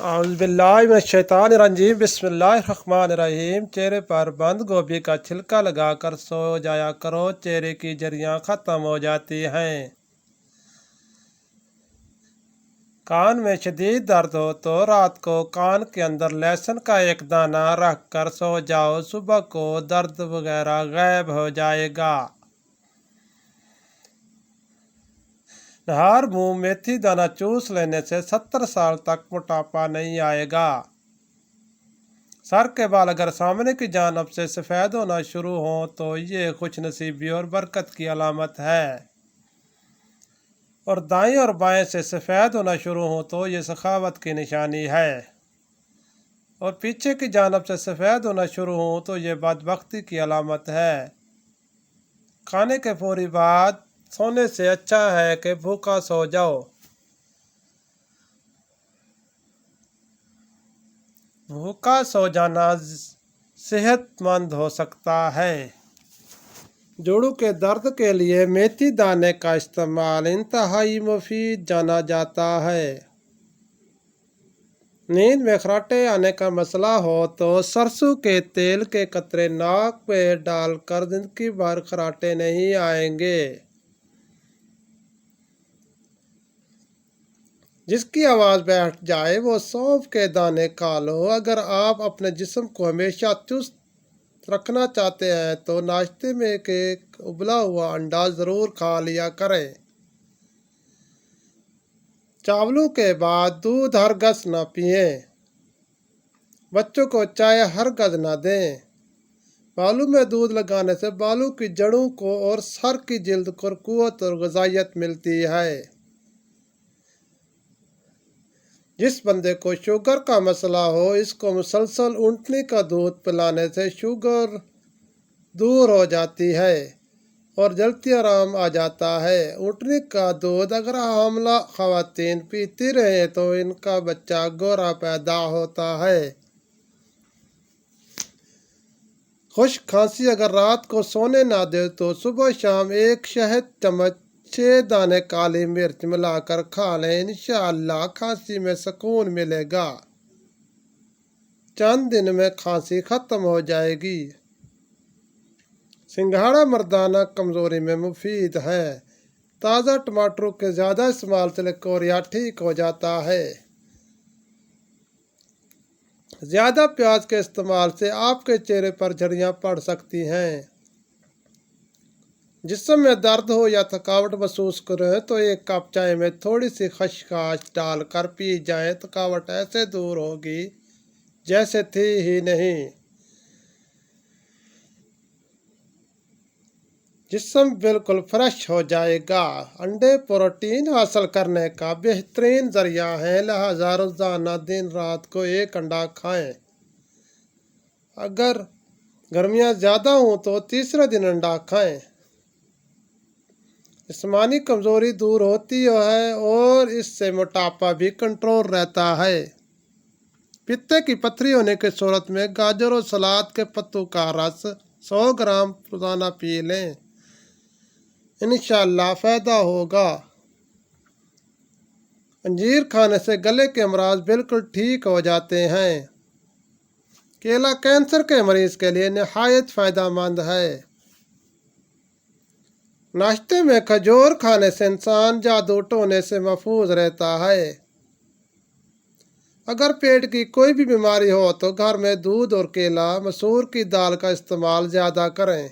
اعوذ باللہ من الشیطان الرجیم بسم اللہ الرحمن الرحیم۔ چہرے پر بند گوبھی کا چھلکا لگا کر سو جایا کرو، چہرے کی جریاں ختم ہو جاتی ہیں۔ کان میں شدید درد ہو تو رات کو کان کے اندر لہسن کا ایک دانہ رکھ کر سو جاؤ، صبح کو درد وغیرہ غائب ہو جائے گا۔ نہار منہ میتھی دانہ چوس لینے سے 70 سال تک موٹاپا نہیں آئے گا۔ سر کے بال اگر سامنے کی جانب سے سفید ہونا شروع ہوں تو یہ خوش نصیبی اور برکت کی علامت ہے، اور دائیں اور بائیں سے سفید ہونا شروع ہوں تو یہ سخاوت کی نشانی ہے، اور پیچھے کی جانب سے سفید ہونا شروع ہوں تو یہ بدبختی کی علامت ہے۔ کھانے کے فوری بعد سونے سے اچھا ہے کہ بھوکا سو جاؤ۔ بھوکا سو جانا صحت مند ہو سکتا ہے۔ جوڑوں کے درد کے لیے میتھی دانے کا استعمال انتہائی مفید جانا جاتا ہے۔ نیند میں خراٹے آنے کا مسئلہ ہو تو سرسوں کے تیل کے قطرے ناک میں ڈال کر زندگی بھر خراٹے نہیں آئیں گے۔ جس کی آواز بیٹھ جائے وہ سونف کے دانے کھا لو۔ اگر آپ اپنے جسم کو ہمیشہ چست رکھنا چاہتے ہیں تو ناشتے میں ایک ابلا ہوا انڈا ضرور کھا لیا کریں۔ چاولوں کے بعد دودھ ہرگز نہ پئیں۔ بچوں کو چائے ہرگز نہ دیں۔ بالوں میں دودھ لگانے سے بالوں کی جڑوں کو اور سر کی جلد کو قوت اور غذائیت ملتی ہے۔ جس بندے کو شوگر کا مسئلہ ہو، اس کو مسلسل اونٹنی کا دودھ پلانے سے شوگر دور ہو جاتی ہے اور جلدی آرام آ جاتا ہے۔ اونٹنی کا دودھ اگر حاملہ خواتین پیتی رہیں تو ان کا بچہ گورا پیدا ہوتا ہے۔ خشک کھانسی اگر رات کو سونے نہ دے تو صبح شام ایک شہد چمچ 6 دانے کالی مرچ ملا کر کھا لیں، انشاءاللہ کھانسی میں سکون ملے گا۔ چند دن میں کھانسی ختم ہو جائے گی۔ سنگھاڑا مردانہ کمزوری میں مفید ہے۔ تازہ ٹماٹروں کے زیادہ استعمال سے لکوریا ٹھیک ہو جاتا ہے۔ زیادہ پیاز کے استعمال سے آپ کے چہرے پر جھریاں پڑ سکتی ہیں۔ جسم میں درد ہو یا تھکاوٹ محسوس کریں تو ایک کپ چائے میں تھوڑی سی خشخاش ڈال کر پی جائیں، تھکاوٹ ایسے دور ہوگی جیسے تھی ہی نہیں۔ جسم بالکل فریش ہو جائے گا۔ انڈے پروٹین حاصل کرنے کا بہترین ذریعہ ہیں، لہذا روزانہ دن رات کو ایک انڈا کھائیں۔ اگر گرمیاں زیادہ ہوں تو تیسرے دن انڈا کھائیں۔ جسمانی کمزوری دور ہوتی ہے اور اس سے موٹاپا بھی کنٹرول رہتا ہے۔ پتے کی پتھری ہونے کی صورت میں گاجر اور سلاد کے پتوں کا رس 100 گرام روزانہ پی لیں، انشاءاللہ فائدہ ہوگا۔ انجیر کھانے سے گلے کے امراض بالکل ٹھیک ہو جاتے ہیں۔ کیلا کینسر کے مریض کے لیے نہایت فائدہ مند ہے۔ ناشتے میں کھجور کھانے سے انسان جادو ٹونے سے محفوظ رہتا ہے۔ اگر پیٹ کی کوئی بھی بیماری ہو تو گھر میں دودھ اور کیلا، مسور کی دال کا استعمال زیادہ کریں۔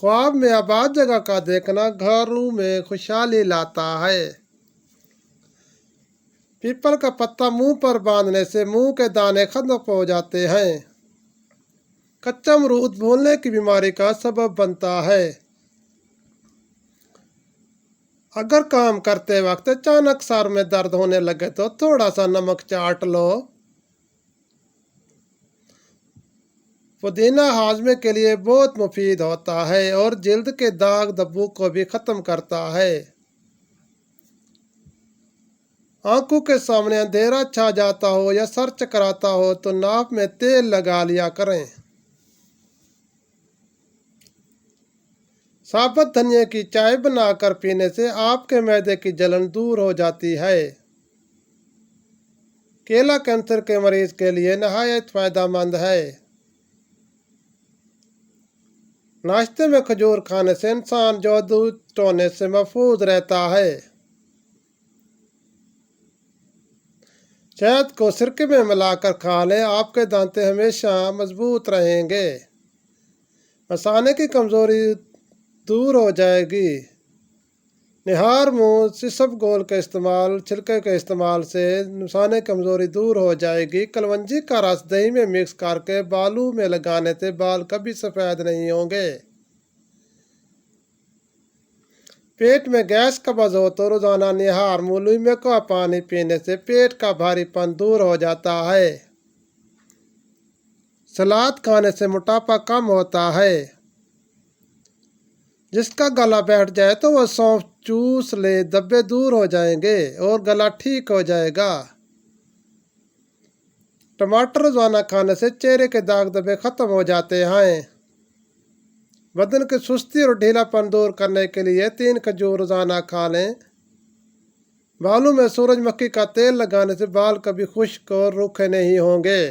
خواب میں آباد جگہ کا دیکھنا گھروں میں خوشحالی لاتا ہے۔ پیپل کا پتا منہ پر باندھنے سے منہ کے دانے ختم ہو جاتے ہیں۔ کچا امرود بھولنے کی بیماری کا سبب بنتا ہے۔ اگر کام کرتے وقت اچانک سر میں درد ہونے لگے تو تھوڑا سا نمک چاٹ لو۔ پودینہ ہاضمے کے لیے بہت مفید ہوتا ہے اور جلد کے داغ دھبوں کو بھی ختم کرتا ہے۔ آنکھوں کے سامنے اندھیرا چھا جاتا ہو یا سر چکراتا ہو تو ناک میں تیل لگا لیا کریں۔ साबुत धनिया की चाय बनाकर पीने से आपके मैदे की जलन दूर हो जाती है। केला कैंसर के मरीज के लिए नहायत फायदेमंद है। नाश्ते में खजूर खाने से इंसान जादू टोने से महफूज रहता है। शहद को सिरके में मिलाकर खा लें, आपके दांते हमेशा मजबूत रहेंगे। मसाने की कमजोरी दूर हो जाएगी। निहार मुंह इसबगोल के इस्तेमाल छिलके के इस्तेमाल से मसाने की कमजोरी दूर हो जाएगी। कलवंजी का रस दही में मिक्स करके बालों में लगाने से बाल कभी सफ़ेद नहीं होंगे। पेट में गैस कब्ज हो तो रोजाना निहार मूली का पानी पीने से पेट का भारीपन दूर हो जाता है। सलाद खाने से मोटापा कम होता है। जिसका गला बैठ जाए तो वह सौंफ चूस ले, धब्बे दूर हो जाएंगे और गला ठीक हो जाएगा। टमाटर रोजाना खाने से चेहरे के दाग धब्बे खत्म हो जाते हैं। बदन की सुस्ती और ढीलापन दूर करने के लिए 3 खजूर रोजाना खा लें। बालों में सूरजमुखी का तेल लगाने से बाल कभी खुश्क और रूखे नहीं होंगे।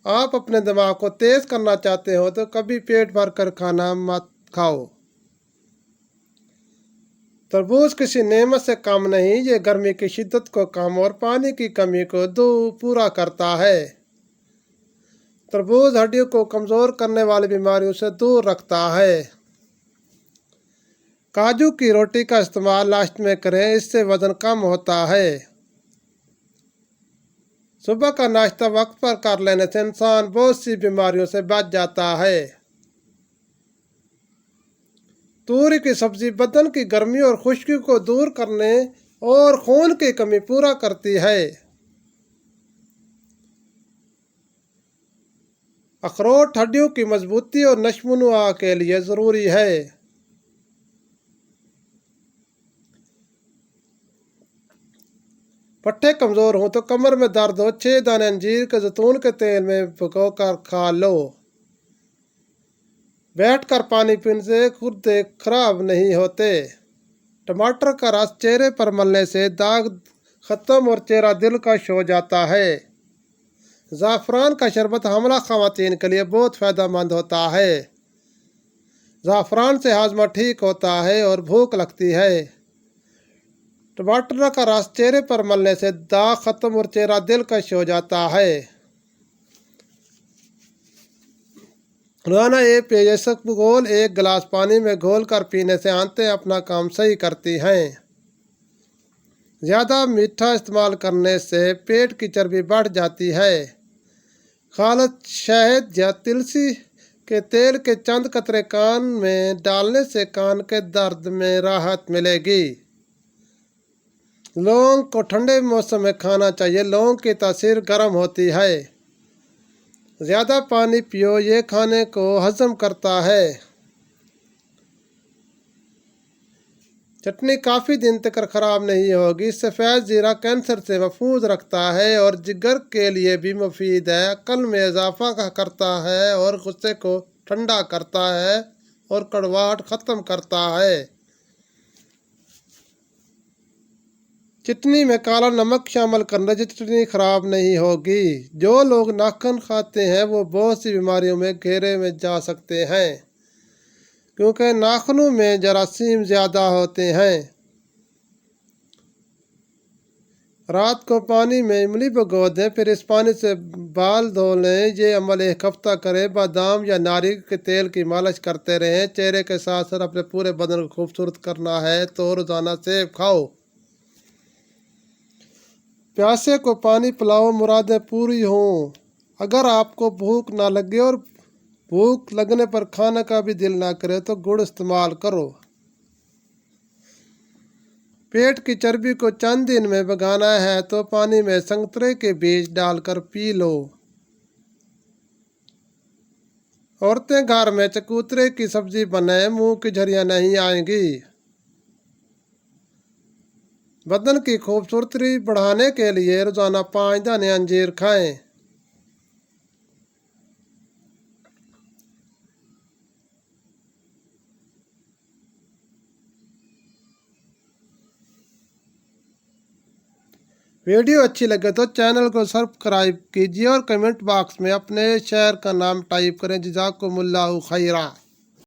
आप अपने दिमाग को तेज करना चाहते हो तो कभी पेट भर कर खाना मत खाओ। तरबूज किसी नेमत से कम नहीं, ये गर्मी की शिद्दत को कम और पानी की कमी को पूरा करता है। तरबूज हड्डियों को कमज़ोर करने वाली बीमारियों से दूर रखता है। काजू की रोटी का इस्तेमाल नाश्ते में करें, इससे वजन कम होता है। सुबह का नाश्ता वक्त पर कर लेने से इंसान बहुत सी बीमारियों से बच जाता है। तूरी की सब्जी बदन की गर्मी और खुश्की को दूर करने और खून की कमी पूरा करती है। अखरोट हड्डियों की मजबूती और नशमुनुआ के लिए ज़रूरी है। पट्टे कमज़ोर हों तो कमर में दर्द हो, 6 दाने अंजीर के जैतून के तेल में भिगोकर खा लो। बैठकर पानी पीने से गुर्दे खराब नहीं होते। टमाटर का रस चेहरे पर मलने से दाग खत्म और चेहरा दिलकश हो जाता है। ज़ाफ़रान का शरबत हमला ख़वातीन के लिए बहुत फ़ायदेमंद होता है। ज़ाफ़रान से हाजमा ठीक होता है और भूख लगती है। टमाटर का रस चेहरे पर मलने से दाग खत्म और चेहरा दिलकश हो जाता है। रोजाना ये पेय इसबगोल 1 गिलास पानी में घोल कर पीने से आंतें अपना काम सही करती हैं। ज़्यादा मीठा इस्तेमाल करने से पेट की चर्बी बढ़ जाती है। खालस शहद या तुलसी के तेल के चंद कतरे कान में डालने से कान के दर्द में राहत मिलेगी। लौंग को ठंडे मौसम में खाना चाहिए, लौंग की तासीर गर्म होती है। ज़्यादा पानी पियो, ये खाने को हजम करता है। चटनी काफ़ी दिन तक ख़राब नहीं होगी। सफ़ेद ज़ीरा कैंसर से महफूज रखता है और जिगर के लिए भी मुफीद है। अक्ल में इजाफा करता है और गुस्से को ठंडा करता है और कड़वाहट ख़त्म करता है। चटनी में काला नमक शामिल करने से चटनी खराब नहीं होगी। जो लोग नाखून खाते हैं वो बहुत सी बीमारियों में घेरे में जा सकते हैं, क्योंकि नाखूनों में जरासीम ज़्यादा होते हैं। रात को पानी में इमली भिगो दें, फिर इस पानी से बाल धो लें। ये अमल 1 हफ्ता करें। बादाम या नारियल के तेल की मालिश करते रहें। चेहरे के साथ साथ अपने पूरे बदन को खूबसूरत करना है तो रोज़ाना सेब खाओ। प्यासे को पानी पिलाओ, मुरादें पूरी हों। अगर आपको भूख ना लगे और भूख लगने पर खाने का भी दिल ना करे तो गुड़ इस्तेमाल करो। पेट की चर्बी को चंद दिन में भगाना है तो पानी में संतरे के बीज डालकर पी लो। औरतें घर में चकोतरे की सब्जी बनाएं, मुंह की झुर्रियां नहीं आएंगी। बदन की खूबसूरती बढ़ाने के लिए रोजाना 5 दाने अंजीर खाएं। ویڈیو اچھی لگے تو چینل کو سبسکرائب کیجیے اور کمنٹ باکس میں اپنے شہر کا نام ٹائپ کریں۔ جزاکم اللہ خیرہ۔